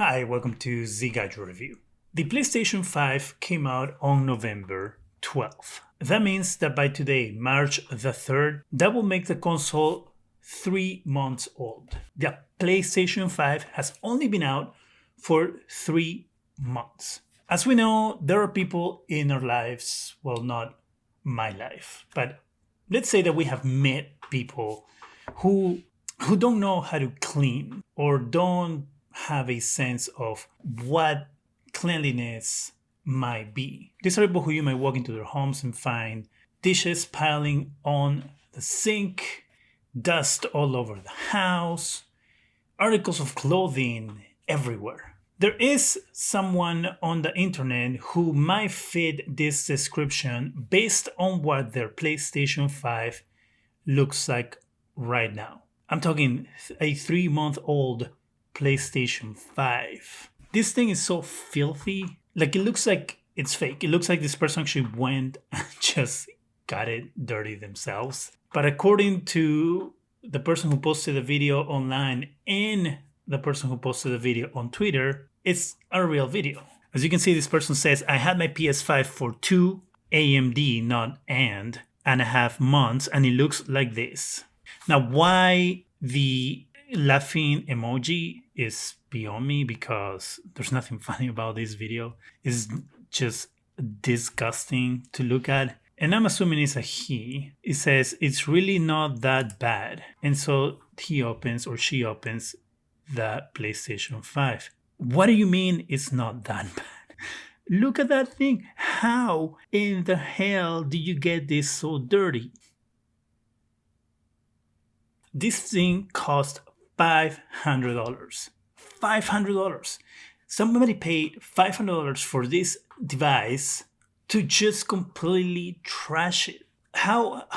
Hi, welcome to Zgadgetreview. The PlayStation 5 came out on November 12th. That means that by today, March the 3rd, that will make the console 3 months old. The PlayStation 5 has only been out for 3 months. As we know, there are people in our lives, well, not my life, but let's say that we have met people who don't know how to clean or don't have a sense of what cleanliness might be. These are people who you might walk into their homes and find dishes piling on the sink, dust all over the house, articles of clothing everywhere. There is someone on the internet who might fit this description based on what their PlayStation 5 looks like right now. I'm talking a 3-month-old PlayStation 5. This thing is so filthy. Like, it looks like it's fake. It looks like this person actually went and just got it dirty themselves. But according to the person who posted the video online and the person who posted the video on Twitter, it's a real video. As you can see, this person says, I had my PS5 for 2 AMD, not and a half months, and it looks like this. Now, why the laughing emoji is beyond me, because there's nothing funny about this video. It's just disgusting to look at. And I'm assuming it's a he. It says, it's really not that bad. And so he opens or she opens the PlayStation 5. What do you mean it's not that bad? Look at that thing. How in the hell did you get this so dirty? This thing cost $500. $500. Somebody paid $500 for this device to just completely trash it. How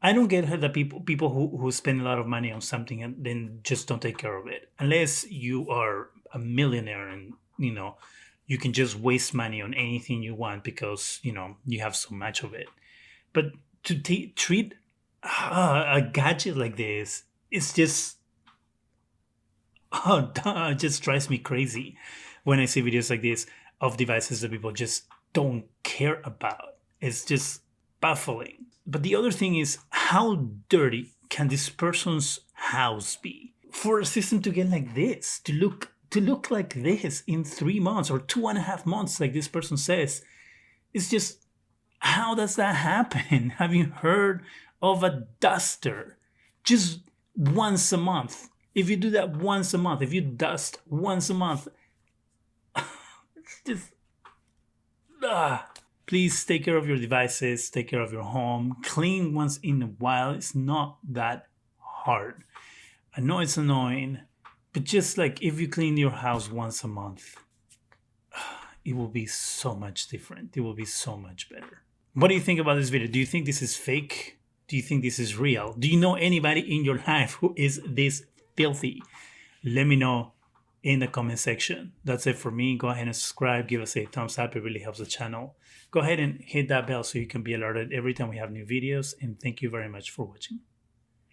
I don't get how the people who spend a lot of money on something and then just don't take care of it. Unless you are a millionaire and you can just waste money on anything you want because you have so much of it. But to treat a gadget like this, it's just it just drives me crazy when I see videos like this of devices that people just don't care about. It's just baffling. But the other thing is, how dirty can this person's house be for a system to get like this, to look like this in 3 months or 2.5 months, like this person says? It's just, how does that happen? Have you heard of a duster? Just once a month. If you do that once a month, if you dust once a month, it's just Please take care of your devices, take care of your home, clean once in a while. It's not that hard. I know it's annoying, but just like if you clean your house once a month, it will be so much different. It will be so much better. What do you think about this video? Do you think this is fake? Do you think this is real? Do you know anybody in your life who is this filthy? Let me know in the comment section. That's it for me. Go ahead and subscribe. Give us a thumbs up. It really helps the channel. Go ahead and hit that bell so you can be alerted every time we have new videos. And thank you very much for watching.